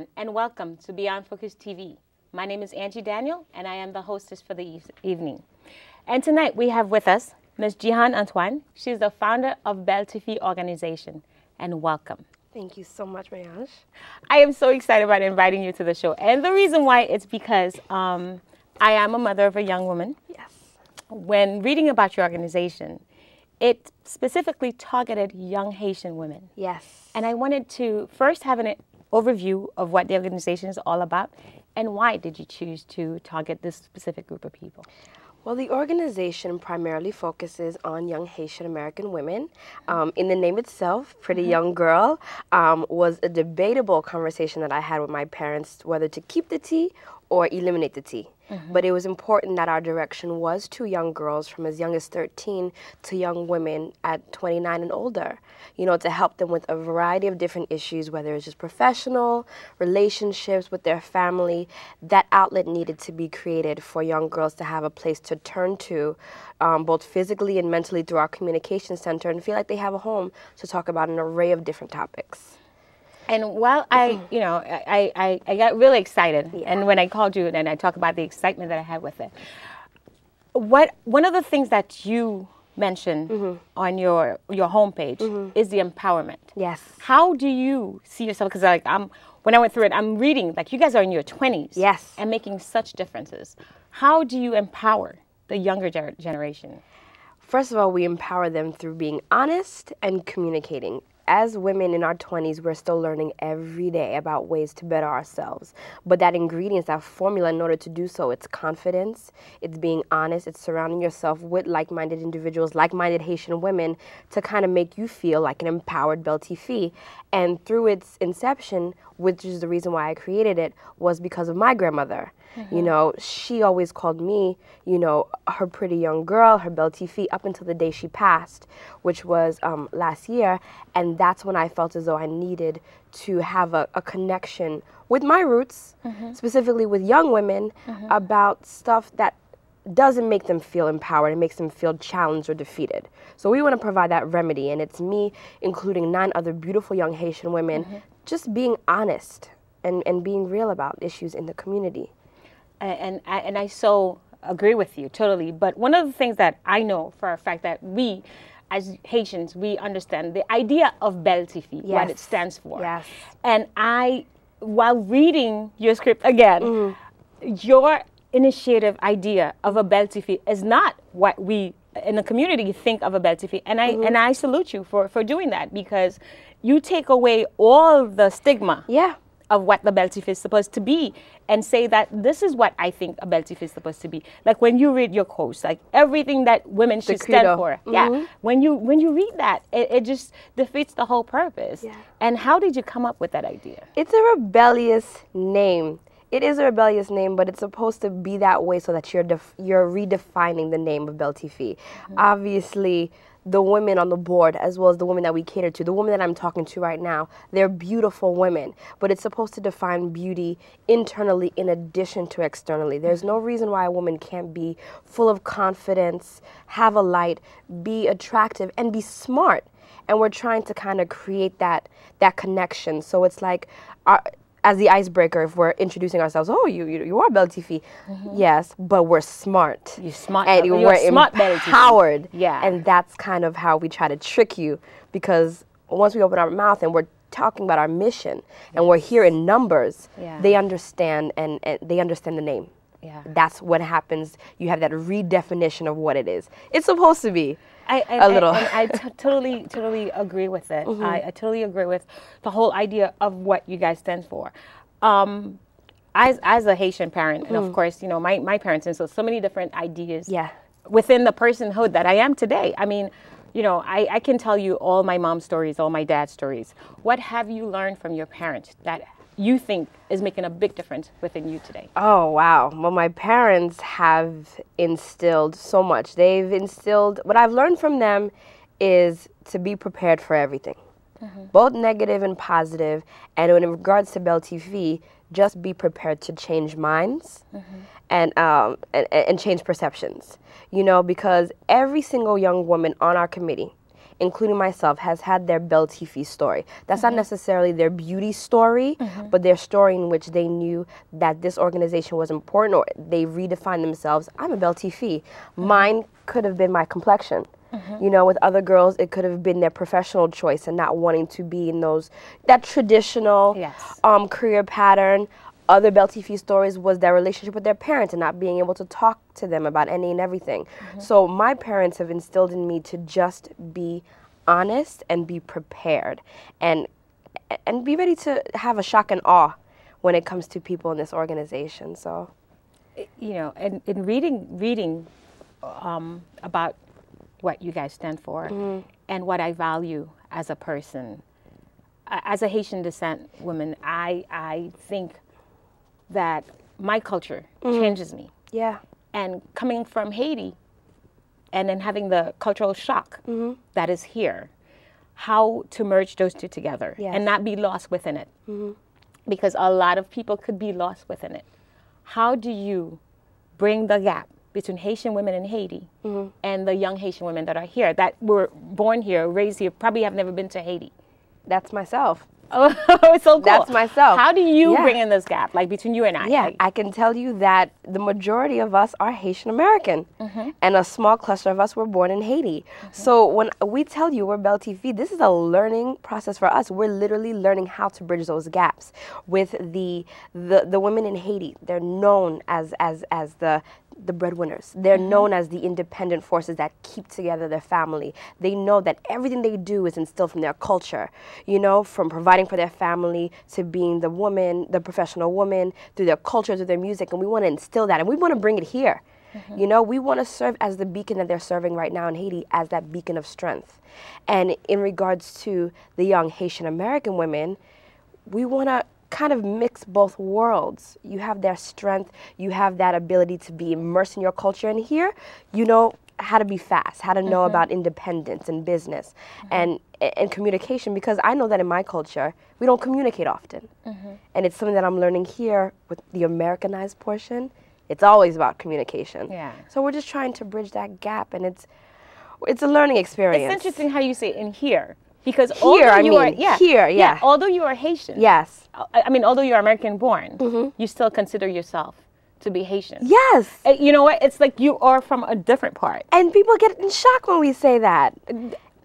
everyone, and welcome to Beyond Focus TV. My name is Angie Daniel, and I am the hostess for the evening. And tonight we have with us Ms. Jihan Antoine. She's the founder of Belle TV organization, and welcome. Thank you so much, Mayansh. I am so excited about inviting you to the show, and the reason why is because I am a mother of a young woman. Yes. When reading about your organization, it specifically targeted young Haitian women. Yes. And I wanted to first have an overview of what the organization is all about, and why did you choose to target this specific group of people? Well, the organization primarily focuses on young Haitian American women. In the name itself, Pretty Young Girl, was a debatable conversation that I had with my parents whether to keep the T or eliminate the T. But it was important that our direction was to young girls from as young as 13 to young women at 29 and older, you know, to help them with a variety of different issues, whether it's just professional, relationships with their family. That outlet needed to be created for young girls to have a place to turn to, both physically and mentally, through our communication center, and feel like they have a home to talk about an array of different topics. And while I got really excited, Yeah. and when I called you and I talked about the excitement that I had with it, one of the things that you mentioned on your homepage is the empowerment. Yes. How do you see yourself? Because when I went through it, I'm reading, like, you guys are in your 20s. Yes. And making such differences. How do you empower the younger generation? First of all, we empower them through being honest and communicating. As women in our 20s, we're still learning every day about ways to better ourselves. But that ingredient, that formula, in order to do so, it's confidence, it's being honest, it's surrounding yourself with like-minded individuals, like-minded Haitian women, to kind of make you feel like an empowered Belle TV. And through its inception, which is the reason why I created it, was because of my grandmother. You know, she always called me, you know, her pretty young girl, her Belle TV, up until the day she passed, which was last year. And that's when I felt as though I needed to have a connection with my roots, specifically with young women, about stuff that doesn't make them feel empowered. It makes them feel challenged or defeated. So we want to provide that remedy, and it's me, including 9 other beautiful young Haitian women, just being honest and being real about issues in the community. And I so agree with you totally. But one of the things that I know for a fact that we, as Haitians, we understand the idea of Belle TV, what it stands for. Yes. And while reading your script again, your initiative idea of a Belle TV is not what we in the community think of a Belle TV. And I salute you for doing that, because you take away all the stigma. Yeah. Of what the Belle TV is supposed to be, and say that this is what I think a Belle TV is supposed to be. Like when you read your quotes, like everything that women should stand for. Yeah. When you read that, it just defeats the whole purpose. Yeah. And how did you come up with that idea? It's a rebellious name. It is a rebellious name, but it's supposed to be that way so that you're redefining the name of Belle TV. Obviously, the women on the board, as well as the women that we cater to, the women that I'm talking to right now, they're beautiful women, but it's supposed to define beauty internally in addition to externally. There's no reason why a woman can't be full of confidence, have a light, be attractive, and be smart. And we're trying to kind of create that connection. So it's like, as the icebreaker, if we're introducing ourselves, oh, you are Belle TV. Yes, but we're smart. You're smart. And we're smart empowered. Yeah. And that's kind of how we try to trick you, because once we open our mouth and we're talking about our mission and we're here in numbers, they understand, and they understand the name. Yeah. That's what happens. You have that redefinition of what it is. It's supposed to be. I totally agree with it. I totally agree with the whole idea of what you guys stand for. As a Haitian parent, and of course, you know, my parents instilled so many different ideas within the personhood that I am today. I mean, you know, I can tell you all my mom's stories, all my dad's stories. What have you learned from your parents that you think is making a big difference within you today? Oh, wow. Well, my parents have instilled so much. They've instilled, what I've learned from them is to be prepared for everything, both negative and positive. And in regards to Belle TV, just be prepared to change minds and change perceptions, you know, because every single young woman on our committee including myself, has had their Belle Tifi story. That's not necessarily their beauty story, but their story in which they knew that this organization was important, or they redefined themselves. I'm a Belle Tifi. Mine could have been my complexion. You know, with other girls, it could have been their professional choice and not wanting to be in that traditional career pattern. Other Belle Tifi stories was their relationship with their parents and not being able to talk to them about any and everything. So my parents have instilled in me to just be honest and be prepared and be ready to have a shock and awe when it comes to people in this organization. So, you know, and in reading about what you guys stand for and what I value as a person, as a Haitian descent woman, I think that my culture changes me. Yeah. And coming from Haiti and then having the cultural shock that is here, how to merge those two together and not be lost within it. Because a lot of people could be lost within it. How do you bring the gap between Haitian women in Haiti and the young Haitian women that are here, that were born here, raised here, probably have never been to Haiti? That's myself. Oh, it's so cool. That's myself. How do you bring in this gap, like between you and I? Yeah, I can tell you that the majority of us are Haitian American, and a small cluster of us were born in Haiti. So when we tell you we're Belle Tifi, this is a learning process for us. We're literally learning how to bridge those gaps with the women in Haiti. They're known as the breadwinners. They're known as the independent forces that keep together their family. They know that everything they do is instilled from their culture, you know, from providing for their family to being the woman, the professional woman, through their culture, through their music, and we want to instill that, and we want to bring it here. You know, we want to serve as the beacon that they're serving right now in Haiti, as that beacon of strength. And in regards to the young Haitian American women, we want to kind of mix both worlds. You have their strength, you have that ability to be immersed in your culture, and here you know how to be fast, how to know about independence and business and communication, because I know that in my culture we don't communicate often, and it's something that I'm learning here with the Americanized portion. It's always about communication. So we're just trying to bridge that gap, and it's a learning experience. It's interesting how you say in here. Because here, although you are Haitian, I mean, although you're American born, you still consider yourself to be Haitian. Yes. You know what? It's like you are from a different part. And people get in shock when we say that.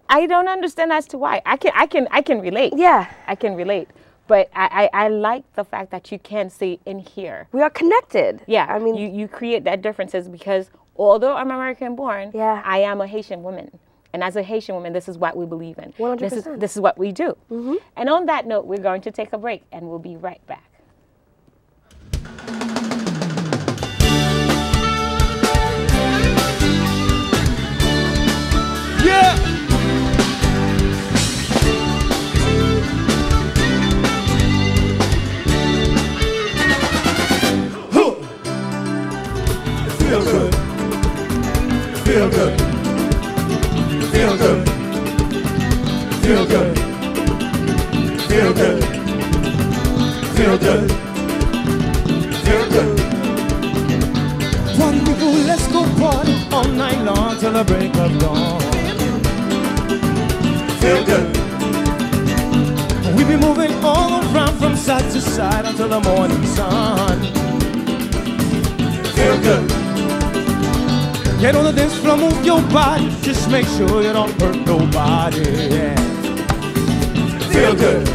I don't understand as to why. I can relate. Yeah. I can relate. But I like the fact that you can say in here. We are connected. Yeah. I mean, you create that differences because although I'm American born, I am a Haitian woman. And as a Haitian woman, this is what we believe in. 100%. This is what we do. And on that note, we're going to take a break, and we'll be right back. Yeah! Feel good. Feel good. Feel good. Feel good. Feel good. Feel good. Feel good. Party people, let's go party all night long till the break of dawn. Feel good. We be moving all around from side to side until the morning sun. Feel good. Get on the dance floor, move your body. Just make sure you don't hurt nobody. Yeah. Feel good.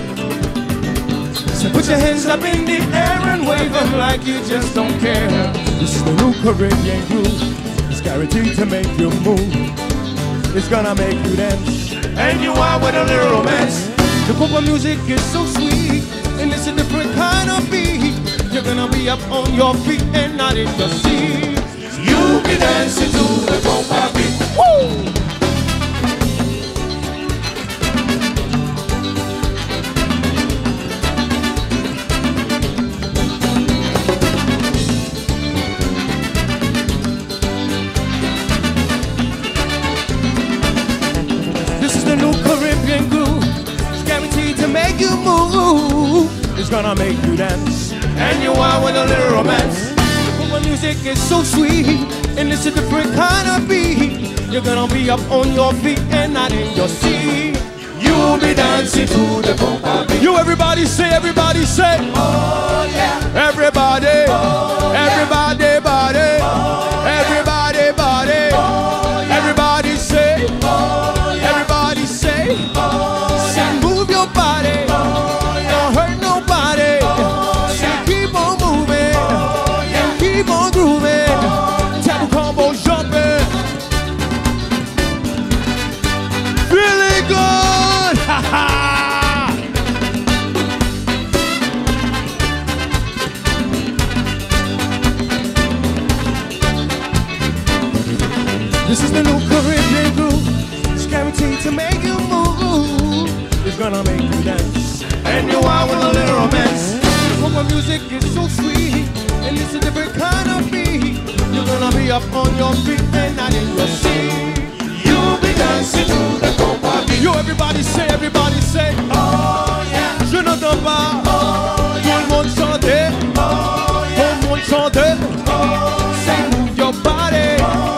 So put your hands up in the air and wave them like you just don't care. This is the new Caribbean groove. It's guaranteed to make you move. It's gonna make you dance, and you are with a little romance. The Copa music is so sweet, and it's a different kind of beat. You're gonna be up on your feet and not in your seat. You be dancing to the Copa beat. Woo! This is the new Caribbean groove. It's guaranteed to make you move. It's gonna make you dance, and you are with a little romance. The music is so sweet, and it's a different kind of beat. You're gonna be up on your feet and not in your seat. You'll be dancing to the compa beat. You everybody say, oh yeah. Everybody, oh, yeah. Everybody, body, oh, yeah. Everybody, body, oh, yeah. Everybody say, oh, yeah. Everybody say, oh, say, yeah. Move your body, oh, yeah. Don't hurt nobody, oh, yeah. Say, keep on moving, oh, yeah. And keep on grooving, oh, table combo jumping, feeling good, ha ha. This is the new Caribbean groove. It's guaranteed to make you move. It's gonna make you dance, and you are with a little romance. Compa music is so sweet, and it's a different kind of beat. You're gonna be up on your feet and not in your seat. You'll be dancing to the compa beat. Yo, everybody say, oh yeah. Je n'entends pas. Oh yeah. Tout le monde chante. Oh yeah. Tout le monde chante. Oh, say, move your body. Oh,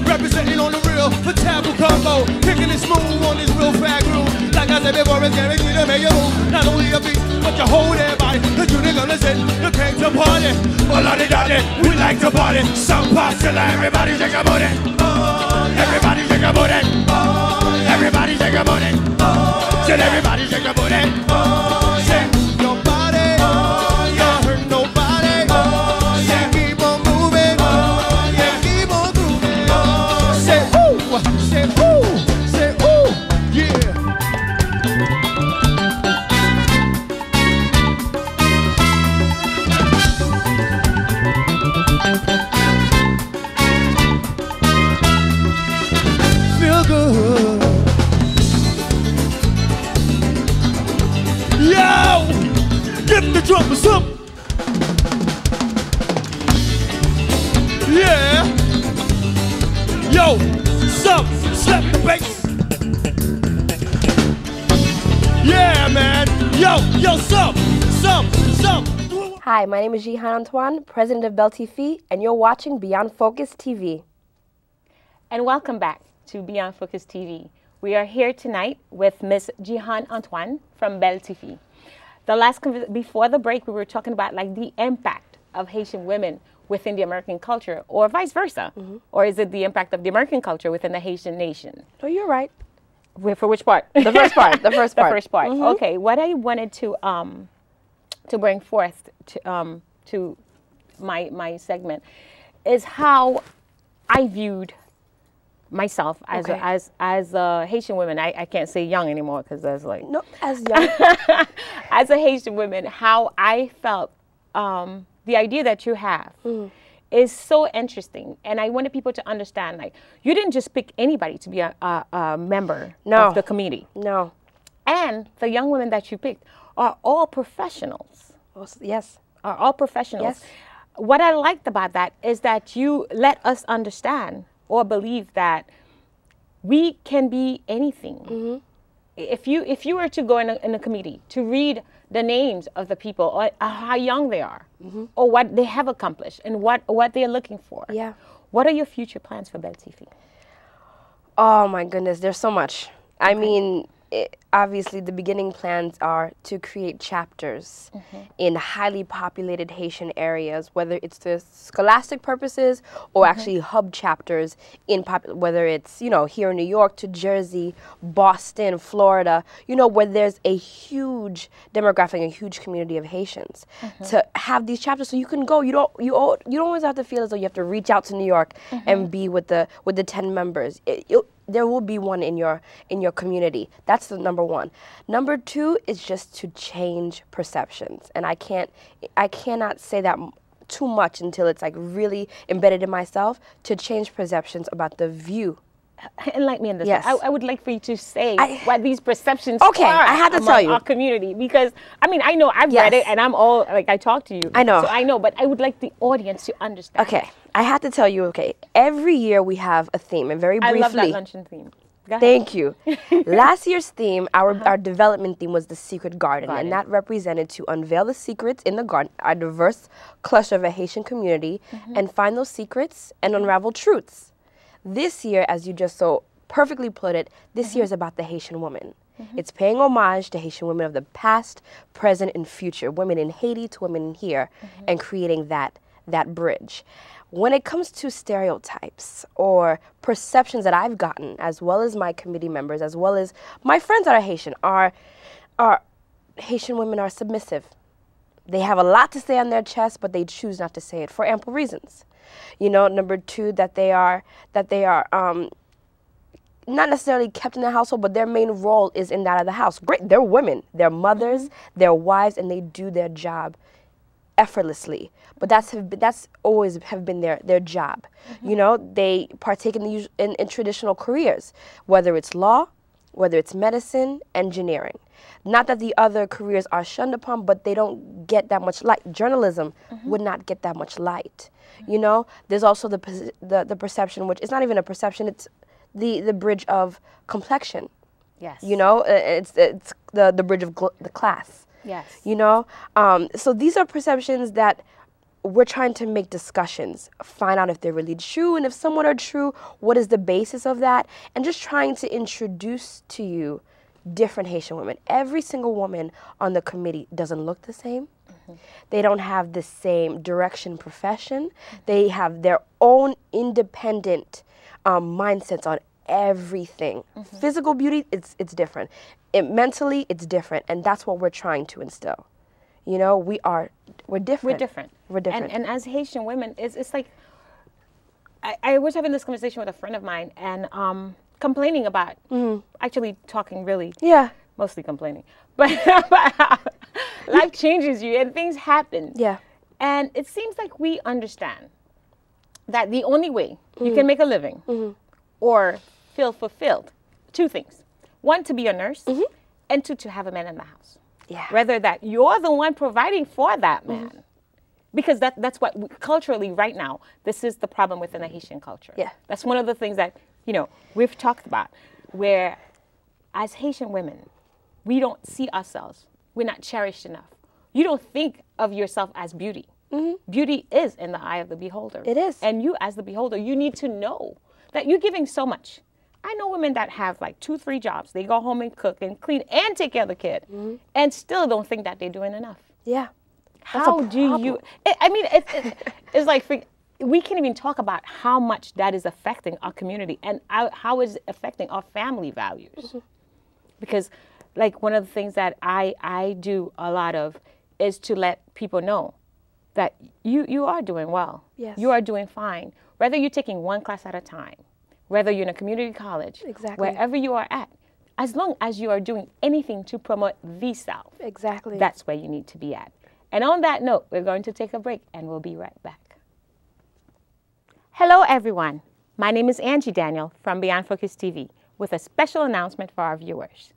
representing on the real for taboo combo, kicking it smooth on this real fat groove. Like I said before, it's guaranteed to make you move. Not only a beat, but your whole damn body. The you nigga listen, you came to party. Well, we like to party. Some popular, everybody shake a booty. Oh, yeah. Everybody shake a booty. Oh, yeah. Everybody shake a booty. Oh, yeah. Everybody shake a booty. Oh, yeah. Move your body. Oh, yeah. Don't hurt nobody. Oh, yeah. Keep on moving. Oh, yeah. Keep on grooving. Oh, say ooh, say ooh, say ooh, yeah. Feel good. Yo, get the drummers up. Yeah. Yo, slap the bass. Yeah, man. Yo, some. Hi, my name is Jihan Antoine, president of Beltify, and you're watching Beyond Focus TV. And welcome back to Beyond Focus TV. We are here tonight with Miss Jihan Antoine from Beltify. Before the break, we were talking about like the impact of Haitian women within the American culture, or vice versa. Mm-hmm. Or is it the impact of the American culture within the Haitian nation? Oh, you're right. For which part? The first part. The first part. The first part. Mm-hmm. Okay. What I wanted to bring forth to my segment is how I viewed myself as a Haitian woman. I can't say young anymore because that's like no, as young. As a Haitian woman, how I felt the idea that you have is so interesting, and I wanted people to understand, like, you didn't just pick anybody to be a member of the committee. No. And the young women that you picked are all professionals. Yes. Are all professionals. Yes. What I liked about that is that you let us understand or believe that we can be anything. Mm-hmm. If you were to go in a committee to read the names of the people, or how young they are, mm-hmm. or what they have accomplished, and what they're looking for. Yeah. What are your future plans for Beltify? Oh my goodness, there's so much. Okay. I mean, obviously the beginning plans are to create chapters in highly populated Haitian areas, whether it's for scholastic purposes or actually hub chapters in whether it's, here in New York to Jersey, Boston, Florida, where there's a huge demographic, a huge community of Haitians. To have these chapters so you can go. You don't always have to feel as though you have to reach out to New York and be with the 10 members. There will be one in your community. That's the number one. Number two is just to change perceptions. And I cannot say that too much until it's like really embedded in myself, to change perceptions about the view enlighten me on this. Yes. I would like for you to say what these perceptions Okay, are I had to tell you. our community, because I mean, I know I've Yes. read it and I'm all like, I talk to you. I know. So I know, but I would like the audience to understand. Okay, I had to tell you, okay, every year we have a theme, and very briefly. I love that luncheon theme. Go ahead. Thank you. Last year's theme, our development theme was the secret garden, and that represented to unveil the secrets in the garden, our diverse cluster of a Haitian community, and find those secrets and unravel truths. This year, as you just so perfectly put it, this year is about the Haitian woman. It's paying homage to Haitian women of the past, present, and future, women in Haiti to women here, and creating that bridge. When it comes to stereotypes or perceptions that I've gotten, as well as my committee members, as well as my friends that are Haitian, are Haitian women are submissive. They have a lot to say on their chest, but they choose not to say it for ample reasons. You know, number two, that they are not necessarily kept in the household, but their main role is in that of the house. Great, they're women, they're mothers, they're wives, and they do their job effortlessly, but that's always have been their job. You know, they partake in traditional careers, whether it's law, whether it's medicine, engineering. Not that the other careers are shunned upon, but they don't get that much light. Journalism would not get that much light. You know, there's also the perception, which is not even a perception, it's the bridge of complexion. Yes. You know, it's the bridge of the class. Yes. You know, so these are perceptions that we're trying to make discussions, find out if they're really true, and if somewhat are true, what is the basis of that, and just trying to introduce to you different Haitian women. Every single woman on the committee doesn't look the same. They don't have the same direction profession. They have their own independent mindsets on everything. Physical beauty, it's different. Mentally, it's different, and that's what we're trying to instill. You know, we're different. We're different. And as Haitian women, it's like, I was having this conversation with a friend of mine, and complaining about, actually talking really, mostly complaining, but life changes you and things happen. Yeah. And it seems like we understand that the only way you can make a living or feel fulfilled, two things. One, to be a nurse, and two, to have a man in the house. Yeah. Rather that you're the one providing for that man. Because that's what, culturally right now, this is the problem within the Haitian culture. Yeah. That's one of the things that, you know, we've talked about, where as Haitian women, we don't see ourselves, we're not cherished enough. You don't think of yourself as beauty. Beauty is in the eye of the beholder. It is. And you as the beholder, you need to know that you're giving so much. I know women that have like 2-3 jobs. They go home and cook and clean and take care of the kid, and still don't think that they're doing enough. Yeah. How do you? I mean, it's like we can't even talk about how much that is affecting our community and how it's affecting our family values. Because, like, one of the things that I do a lot of is to let people know that you are doing well. Yes. You are doing fine. Whether you're taking one class at a time, whether you're in a community college, wherever you are at, as long as you are doing anything to promote the South, that's where you need to be at. And on that note, we're going to take a break, and we'll be right back. Hello, everyone. My name is Angie Daniel from Beyond Focus TV with a special announcement for our viewers.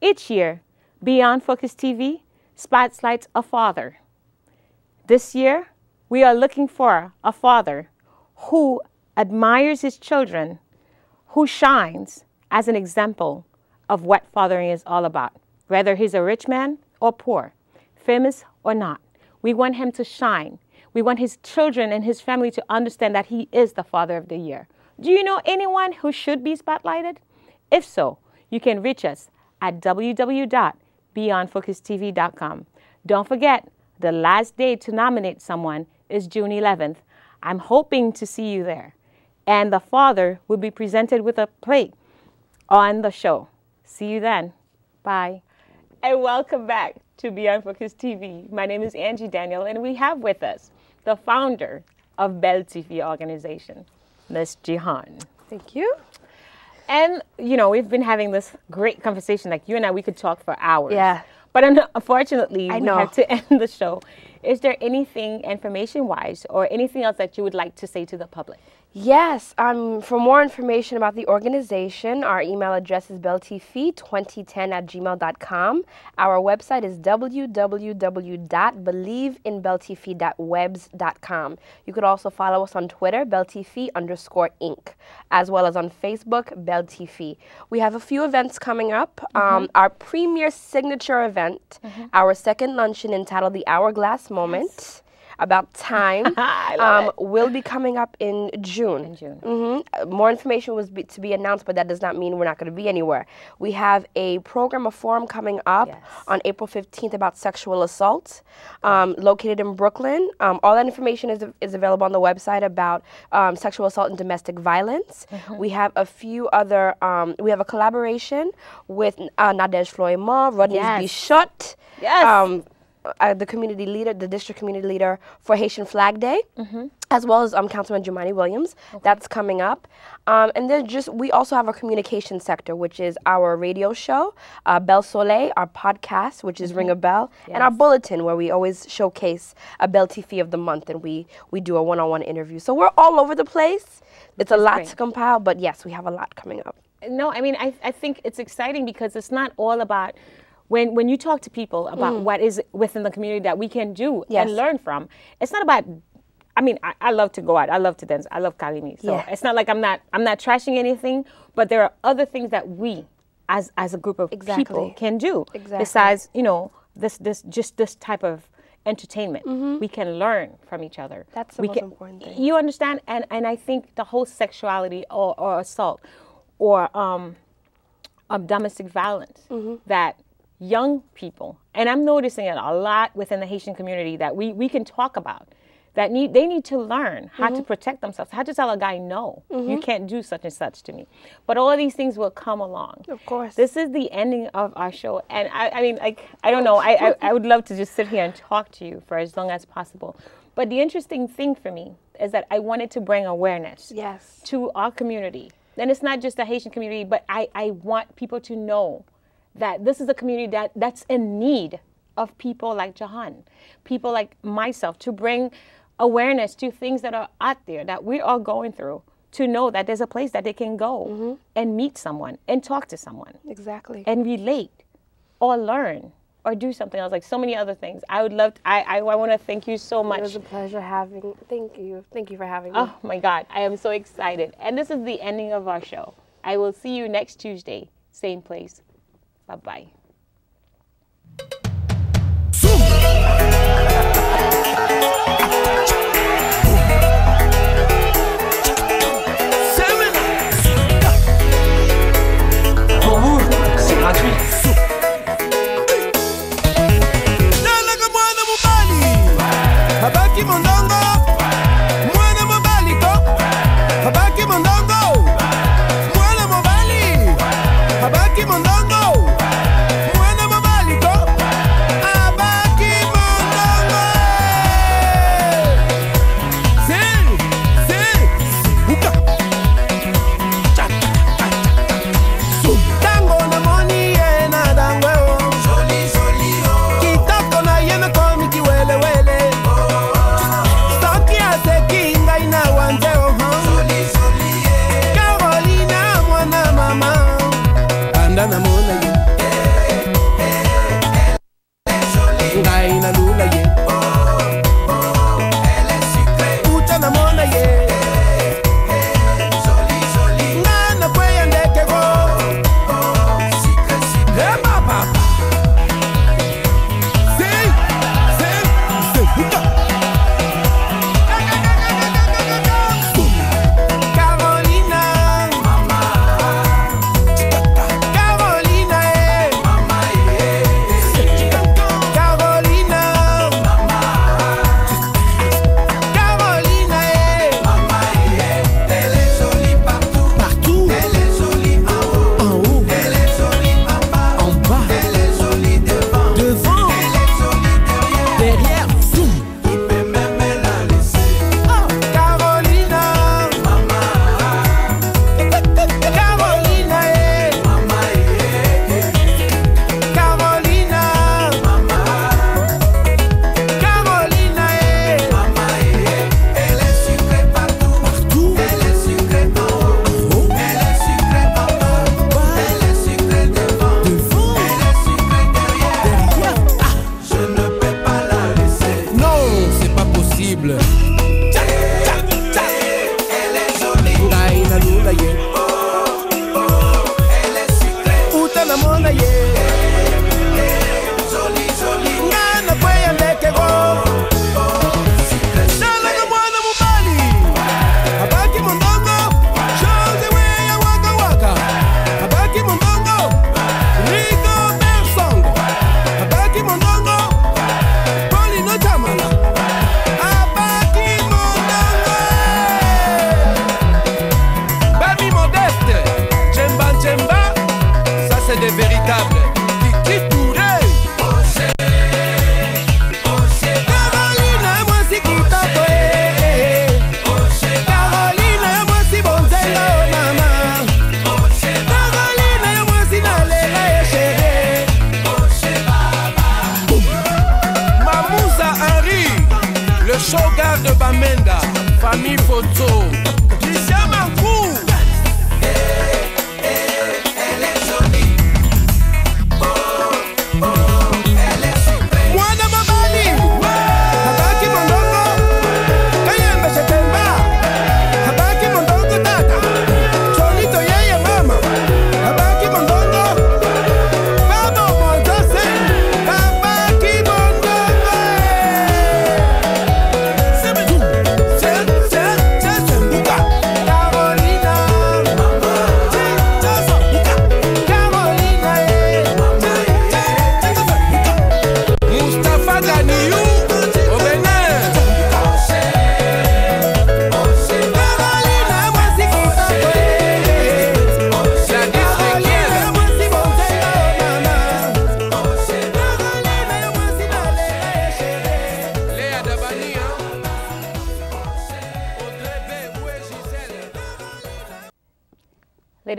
Each year, Beyond Focus TV spotlights a father. This year, we are looking for a father who admires his children, who shines as an example of what fathering is all about, whether he's a rich man or poor, famous or not. We want him to shine. We want his children and his family to understand that he is the father of the year. Do you know anyone who should be spotlighted? If so, you can reach us at www.beyondfocustv.com. Don't forget, the last day to nominate someone is June 11th. I'm hoping to see you there. And the father will be presented with a plate on the show. See you then. Bye. And welcome back to Beyond Focus TV. My name is Angie Daniel, and we have with us the founder of Belle TV organization, Ms. Jihan. Thank you. And, you know, we've been having this great conversation. Like, you and I, we could talk for hours. Yeah. But unfortunately, we have to end the show. Is there anything information-wise or anything else that you would like to say to the public? Yes. For more information about the organization, our email address is beltv2010@gmail.com. Our website is www.believeinbeltv.webs.com. You could also follow us on Twitter, beltv_inc, as well as on Facebook, beltv. We have a few events coming up. Our premier signature event, our second luncheon entitled The Hourglass Moment. Yes. About time will be coming up in June. More information was to be announced, but that does not mean we're not going to be anywhere. We have a forum coming up on April 15th about sexual assault, located in Brooklyn. All that information is available on the website about sexual assault and domestic violence. We have a few other, we have a collaboration with Nadej Floima, Rodney Bichot. The community leader, the district community leader for Haitian Flag Day, as well as Councilman Jumani Williams. That's coming up. And then we also have a communication sector, which is our radio show, Belle Soleil, our podcast, which is Ring a Bell, and our bulletin, where we always showcase a Beltifi of the month, and we do a one-on-one interview. So we're all over the place. It's a lot to compile, but yes, we have a lot coming up. No, I mean, I think it's exciting because it's not all about when you talk to people about what is within the community that we can do and learn from. It's not about, I mean, I love to go out, I love to dance, I love Kalimi. So it's not like I'm not trashing anything, but there are other things that we as a group of people can do besides, you know, this type of entertainment. We can learn from each other. That's the most important thing. You understand? And I think the whole sexuality or assault or domestic violence that young people, and I'm noticing it a lot within the Haitian community that we can talk about, that they need to learn how to protect themselves, how to tell a guy, no, you can't do such and such to me. But all of these things will come along. Of course. This is the ending of our show. And I mean, like, I don't know, I would love to just sit here and talk to you for as long as possible. But the interesting thing for me is that I wanted to bring awareness to our community. And it's not just the Haitian community, but I want people to know that this is a community that's in need of people like Jihan, people like myself, to bring awareness to things that are out there that we are going through, to know that there's a place that they can go and meet someone and talk to someone. Exactly. And relate or learn or do something else, like so many other things. I would love to, I want to thank you so much. It was a pleasure thank you for having me. Oh my God, I am so excited. And this is the ending of our show. I will see you next Tuesday, same place. Bye-bye. C'est gratuit. Habaki mondongo, mwana mobaliko. Habaki mondongo, mwana mobali. Habaki mondongo.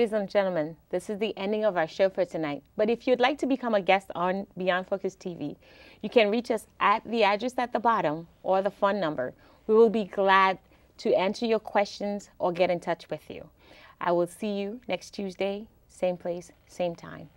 ladies and gentlemen, this is the ending of our show for tonight. But if you'd like to become a guest on Beyond Focus TV, you can reach us at the address at the bottom or the phone number. We will be glad to answer your questions or get in touch with you. I will see you next Tuesday, same place, same time.